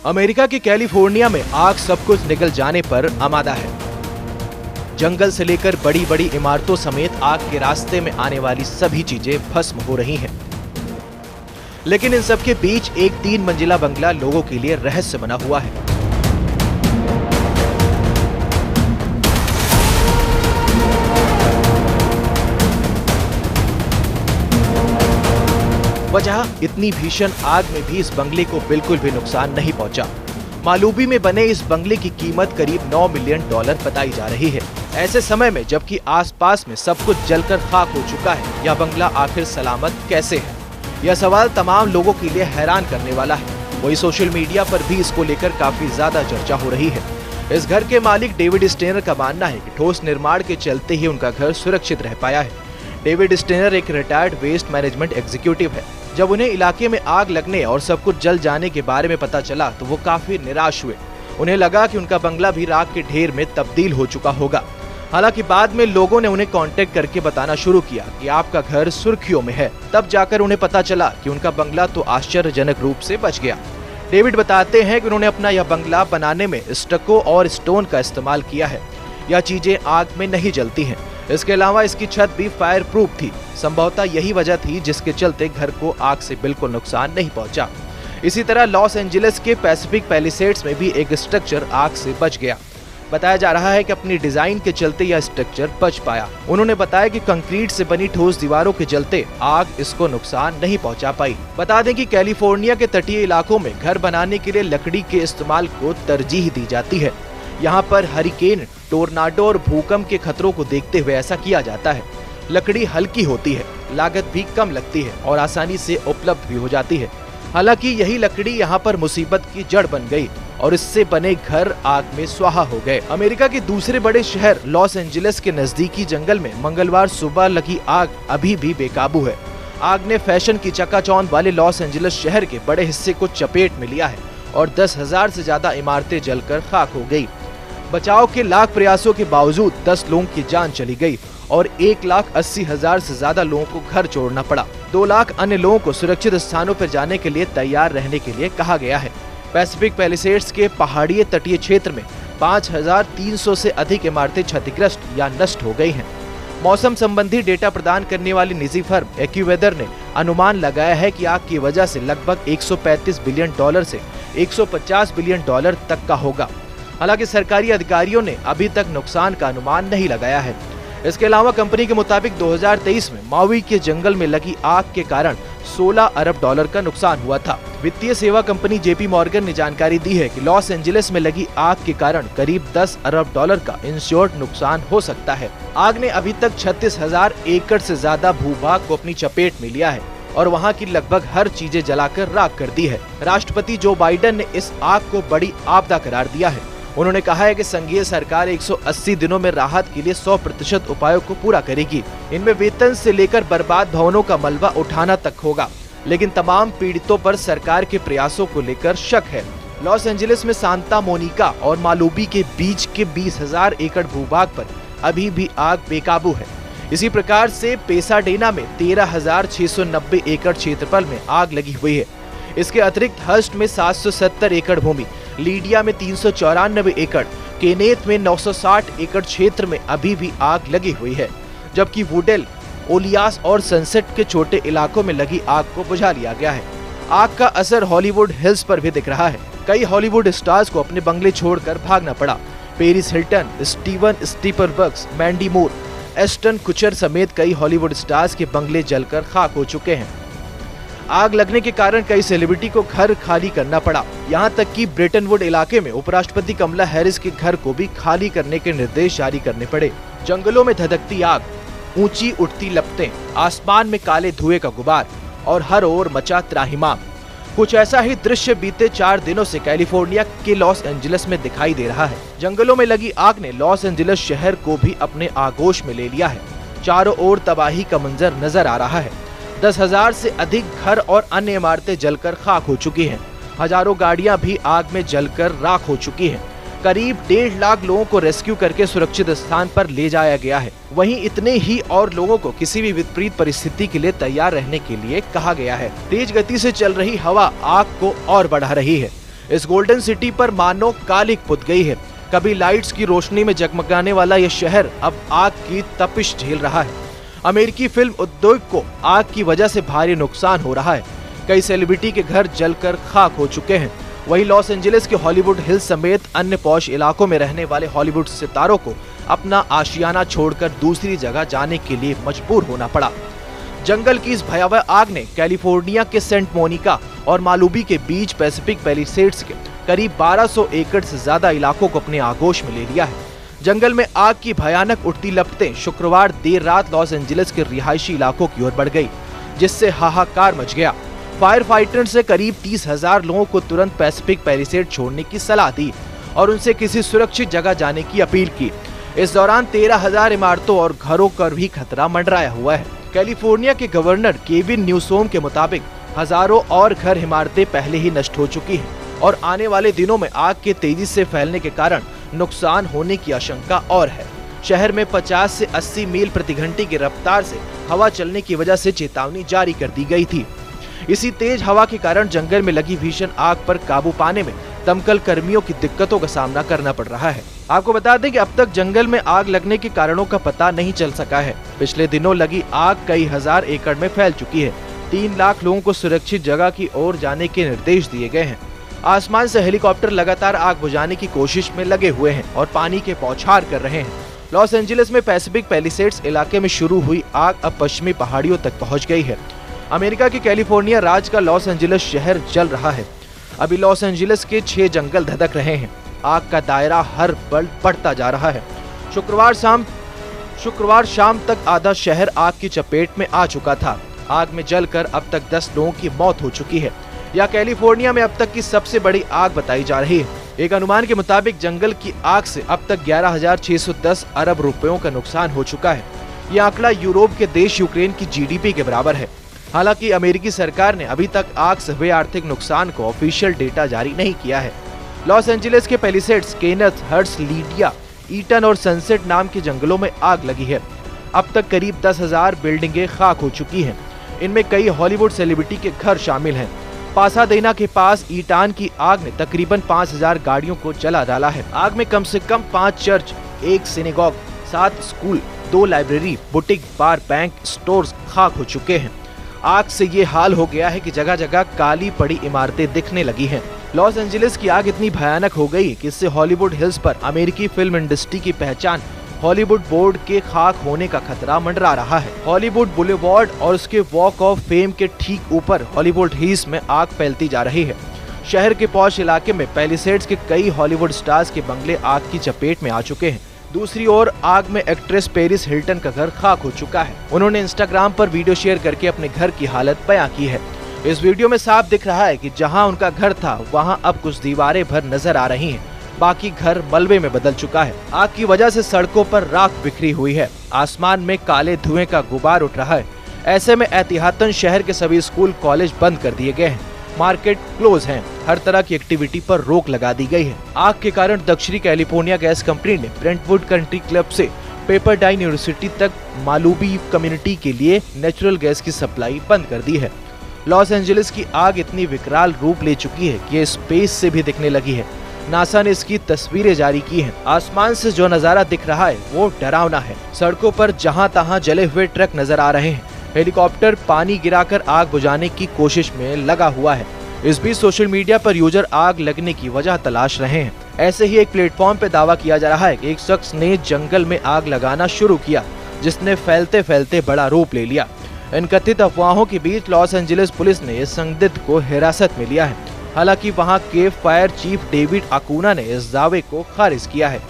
America के California में आग सब कुछ निगल जाने पर आमादा है। जंगल से लेकर बड़ी बड़ी इमारतों समेत आग के रास्ते में आने वाली सभी चीजें भस्म हो रही हैं। लेकिन इन सब के बीच एक 3 मंजिला बंगला लोगों के लिए रहस्य बना हुआ है। वजह इतनी भीषण आग में भी इस बंगले को बिल्कुल भी नुकसान नहीं पहुंचा। मालूबी में बने इस बंगले की कीमत करीब $9 मिलियन बताई जा रही है। ऐसे समय में जबकि आसपास में सब कुछ जलकर खाक हो चुका है, यह बंगला आखिर सलामत कैसे है? यह सवाल तमाम लोगों के लिए हैरान करने वाला है। वही सोशल मीडिया पर भी इसको लेकर काफी ज्यादा चर्चा हो रही है। इस घर के मालिक डेविड स्टेनर का मानना है कि ठोस निर्माण के चलते ही उनका घर सुरक्षित रह पाया है। डेविड स्टेनर एक रिटायर्ड वेस्ट मैनेजमेंट एग्जीक्यूटिव है। जब उन्हें इलाके में आग लगने और सब कुछ जल जाने के बारे में पता चला तो वो काफी निराश हुए। उन्हें लगा कि उनका बंगला भी राख के ढेर में तब्दील हो चुका होगा। हालांकि बाद में लोगों ने उन्हें कांटेक्ट करके बताना शुरू किया कि आपका घर सुर्खियों में है। तब जाकर उन्हें पता चला कि उनका बंगला तो आश्चर्यजनक रूप से बच गया। डेविड बताते हैं कि उन्होंने अपना यह बंगला बनाने में स्टको और स्टोन का इस्तेमाल किया है। यह चीजें आग में नहीं जलती हैं। इसके अलावा इसकी छत भी फायर प्रूफ थी। संभवतः यही वजह थी जिसके चलते घर को आग से बिल्कुल नुकसान नहीं पहुंचा। इसी तरह लॉस एंजलिस के पैसिफिक पैलिसेड्स में भी एक स्ट्रक्चर आग से बच गया। बताया जा रहा है कि अपनी डिजाइन के चलते यह स्ट्रक्चर बच पाया। उन्होंने बताया कि कंक्रीट से बनी ठोस दीवारों के चलते आग इसको नुकसान नहीं पहुंचा पाई। बता दें कि कैलिफोर्निया के तटीय इलाकों में घर बनाने के लिए लकड़ी के इस्तेमाल को तरजीह दी जाती है। यहाँ पर हरिकेन, टोर्नाडो और भूकंप के खतरों को देखते हुए ऐसा किया जाता है। लकड़ी हल्की होती है, लागत भी कम लगती है और आसानी से उपलब्ध भी हो जाती है। हालांकि यही लकड़ी यहाँ पर मुसीबत की जड़ बन गई और इससे बने घर आग में स्वाहा हो गए। अमेरिका के दूसरे बड़े शहर लॉस एंजलिस के नजदीकी जंगल में मंगलवार सुबह लगी आग अभी भी बेकाबू है। आग ने फैशन की चकाचौंध वाले लॉस एंजलिस शहर के बड़े हिस्से को चपेट में लिया है और 10,000 से ज्यादा इमारतें जलकर खाक हो गई। बचाव के लाख प्रयासों के बावजूद 10 लोगों की जान चली गई और 1,80,000 से ज्यादा लोगों को घर छोड़ना पड़ा। 2 लाख अन्य लोगों को सुरक्षित स्थानों पर जाने के लिए तैयार रहने के लिए कहा गया है। पैसिफिक पैलिसेड्स के पहाड़ी तटीय क्षेत्र में 5,300 से अधिक इमारतें क्षतिग्रस्त या नष्ट हो गई हैं। मौसम संबंधी डेटा प्रदान करने वाली निजी फर्म एक्यूवेदर ने अनुमान लगाया है कि आग की वजह से लगभग $135 बिलियन से $150 बिलियन तक का होगा। हालांकि सरकारी अधिकारियों ने अभी तक नुकसान का अनुमान नहीं लगाया है। इसके अलावा कंपनी के मुताबिक 2023 में माउई के जंगल में लगी आग के कारण $16 अरब का नुकसान हुआ था। वित्तीय सेवा कंपनी जेपी मॉर्गन ने जानकारी दी है कि लॉस एंजलिस में लगी आग के कारण करीब $10 अरब का इंश्योर्ड नुकसान हो सकता है। आग ने अभी तक 36,000 एकड़ से ज्यादा भूभाग को अपनी चपेट में लिया है और वहां की लगभग हर चीजें जलाकर राख कर दी है। राष्ट्रपति जो बाइडेन ने इस आग को बड़ी आपदा करार दिया है। उन्होंने कहा है कि संघीय सरकार 180 दिनों में राहत के लिए 100% उपायों को पूरा करेगी। इनमें वेतन से लेकर बर्बाद भवनों का मलबा उठाना तक होगा। लेकिन तमाम पीड़ितों पर सरकार के प्रयासों को लेकर शक है। लॉस एंजलिस में सांता मोनिका और मालूबी के बीच के 20,000 एकड़ भूभाग पर अभी भी आग बेकाबू है। इसी प्रकार से पेसाडेना में 13,690 एकड़ क्षेत्रफल में आग लगी हुई है। इसके अतिरिक्त हर्स्ट में 770 एकड़ भूमि, लीडिया में 394 एकड़, केनेथ में 960 एकड़ क्षेत्र में अभी भी आग लगी हुई है। जबकि वुडेल, ओलियास और सनसेट के छोटे इलाकों में लगी आग को बुझा लिया गया है। आग का असर हॉलीवुड हिल्स पर भी दिख रहा है। कई हॉलीवुड स्टार्स को अपने बंगले छोड़कर भागना पड़ा। Paris Hilton, Steven Spielberg, Mandy मूर, एस्टन कुचर समेत कई हॉलीवुड स्टार्स के बंगले जलकर खाक हो चुके हैं। आग लगने के कारण कई सेलिब्रिटी को घर खाली करना पड़ा। यहाँ तक कि ब्रेटनवुड इलाके में उपराष्ट्रपति कमला हैरिस के घर को भी खाली करने के निर्देश जारी करने पड़े। जंगलों में धधकती आग, ऊंची उठती लपटें, आसमान में काले धुएं का गुबार और हर ओर मचा त्राहिमाम। कुछ ऐसा ही दृश्य बीते 4 दिनों से कैलिफोर्निया के लॉस एंजलिस में दिखाई दे रहा है। जंगलों में लगी आग ने लॉस एंजलिस शहर को भी अपने आगोश में ले लिया है। चारों ओर तबाही का मंजर नजर आ रहा है। 10,000 से अधिक घर और अन्य इमारतें जलकर खाक हो चुकी हैं। हजारों गाड़ियां भी आग में जलकर राख हो चुकी हैं। करीब 1.5 लाख लोगों को रेस्क्यू करके सुरक्षित स्थान पर ले जाया गया है। वहीं इतने ही और लोगों को किसी भी विपरीत परिस्थिति के लिए तैयार रहने के लिए कहा गया है। तेज गति से चल रही हवा आग को और बढ़ा रही है। इस गोल्डन सिटी पर मानो कालिक पुत गई है। कभी लाइट्स की रोशनी में जगमगाने वाला यह शहर अब आग की तपिश झेल रहा है। अमेरिकी फिल्म उद्योग को आग की वजह से भारी नुकसान हो रहा है। कई सेलिब्रिटी के घर जलकर खाक हो चुके हैं। वहीं लॉस एंजलिस के हॉलीवुड हिल्स समेत अन्य पॉश इलाकों में रहने वाले हॉलीवुड सितारों को अपना आशियाना छोड़कर दूसरी जगह जाने के लिए मजबूर होना पड़ा। जंगल की इस भयावह आग ने कैलिफोर्निया के सेंट मोनिका और मालुबी के बीच पैसिफिक पैलिसेड्स के करीब 1200 एकड़ से ज्यादा इलाकों को अपने आगोश में ले लिया है। जंगल में आग की भयानक उठती लपटें शुक्रवार देर रात लॉस एंजलिस के रिहायशी इलाकों की ओर बढ़ गई, जिससे हाहाकार मच गया। फायर फाइटर्स ने करीब 30,000 लोगों को तुरंत पैसिफिक पैलिसेड छोड़ने की सलाह दी और उनसे किसी सुरक्षित जगह जाने की अपील की। इस दौरान 13,000 इमारतों और घरों पर भी खतरा मंडराया हुआ है। कैलिफोर्निया के गवर्नर केविन न्यूसोम के मुताबिक हजारों और घर इमारतें पहले ही नष्ट हो चुकी हैं और आने वाले दिनों में आग के तेजी से फैलने के कारण नुकसान होने की आशंका और है। शहर में 50 से 80 मील प्रति घंटे की रफ्तार से हवा चलने की वजह से चेतावनी जारी कर दी गई थी। इसी तेज हवा के कारण जंगल में लगी भीषण आग पर काबू पाने में दमकल कर्मियों की दिक्कतों का सामना करना पड़ रहा है। आपको बता दें कि अब तक जंगल में आग लगने के कारणों का पता नहीं चल सका है। पिछले दिनों लगी आग कई हजार एकड़ में फैल चुकी है। 3 लाख लोगों को सुरक्षित जगह की ओर जाने के निर्देश दिए गए हैं। आसमान से हेलीकॉप्टर लगातार आग बुझाने की कोशिश में लगे हुए हैं और पानी के बौछार कर रहे हैं। लॉस एंजलिस में पैसिफिक पैलिसेड्स इलाके में शुरू हुई आग अब पश्चिमी पहाड़ियों तक पहुंच गई है। अमेरिका के कैलिफोर्निया राज्य का लॉस एंजलिस शहर जल रहा है। अभी लॉस एंजलिस के 6 जंगल धधक रहे हैं। आग का दायरा हर पल बढ़ता जा रहा है। शुक्रवार शाम तक आधा शहर आग की चपेट में आ चुका था। आग में जलकर अब तक 10 लोगों की मौत हो चुकी है। यह कैलिफोर्निया में अब तक की सबसे बड़ी आग बताई जा रही है। एक अनुमान के मुताबिक जंगल की आग से अब तक 11,610 अरब रुपयों का नुकसान हो चुका है। यह आंकड़ा यूरोप के देश यूक्रेन की जीडीपी के बराबर है। हालांकि अमेरिकी सरकार ने अभी तक आग से हुए आर्थिक नुकसान को ऑफिशियल डेटा जारी नहीं किया है। लॉस एंजलिस के पैलिसेड्स, केनेथ, हर्ट्स, लीडिया, ईटन और सनसेट नाम के जंगलों में आग लगी है। अब तक करीब 10,000 बिल्डिंगें खाक हो चुकी हैं। इनमें कई हॉलीवुड सेलिब्रिटी के घर शामिल हैं। पासाडेना के पास ईटान की आग ने तकरीबन 5,000 गाड़ियों को जला डाला है। आग में कम से कम 5 church, 1 synagogue, 7 school, 2 library, boutique, bar, bank, stores खाक हो चुके हैं। आग से ये हाल हो गया है कि जगह जगह काली पड़ी इमारतें दिखने लगी हैं। लॉस एंजलिस की आग इतनी भयानक हो गई कि इससे हॉलीवुड हिल्स पर अमेरिकी फिल्म इंडस्ट्री की पहचान हॉलीवुड बोर्ड के खाक होने का खतरा मंडरा रहा है। हॉलीवुड बुलेवार्ड और उसके वॉक ऑफ फेम के ठीक ऊपर हॉलीवुड हिल्स में आग फैलती जा रही है। शहर के पॉश इलाके में पैलिसेड्स के कई हॉलीवुड स्टार्स के बंगले आग की चपेट में आ चुके हैं। दूसरी ओर आग में एक्ट्रेस पेरिस हिल्टन का घर खाक हो चुका है। उन्होंने इंस्टाग्राम पर वीडियो शेयर करके अपने घर की हालत बयां की है। इस वीडियो में साफ दिख रहा है कि जहां उनका घर था वहां अब कुछ दीवारें भर नजर आ रही हैं। बाकी घर मलबे में बदल चुका है। आग की वजह से सड़कों पर राख बिखरी हुई है। आसमान में काले धुएं का गुबार उठ रहा है। ऐसे में एहतियातन शहर के सभी स्कूल, कॉलेज बंद कर दिए गए हैं। मार्केट क्लोज हैं। हर तरह की एक्टिविटी पर रोक लगा दी गई है। आग के कारण दक्षिणी कैलिफोर्निया गैस कंपनी ने ब्रेंटवुड कंट्री क्लब से पेपरडाइन यूनिवर्सिटी तक मालुबी कम्युनिटी के लिए नेचुरल गैस की सप्लाई बंद कर दी है। लॉस एंजलिस की आग इतनी विकराल रूप ले चुकी है कि ये स्पेस से भी दिखने लगी है। नासा ने इसकी तस्वीरें जारी की हैं। आसमान से जो नजारा दिख रहा है वो डरावना है। सड़कों पर जहां तहां जले हुए ट्रक नजर आ रहे हैं। हेलीकॉप्टर पानी गिराकर आग बुझाने की कोशिश में लगा हुआ है। इस बीच सोशल मीडिया पर यूजर आग लगने की वजह तलाश रहे हैं। ऐसे ही एक प्लेटफॉर्म पे दावा किया जा रहा है कि एक शख्स ने जंगल में आग लगाना शुरू किया, जिसने फैलते फैलते बड़ा रूप ले लिया। इन कथित अफवाहों के बीच लॉस एंजलिस पुलिस ने इस संदिग्ध को हिरासत में लिया है। हालांकि वहां के फायर चीफ डेविड अकूना ने इस दावे को खारिज किया है।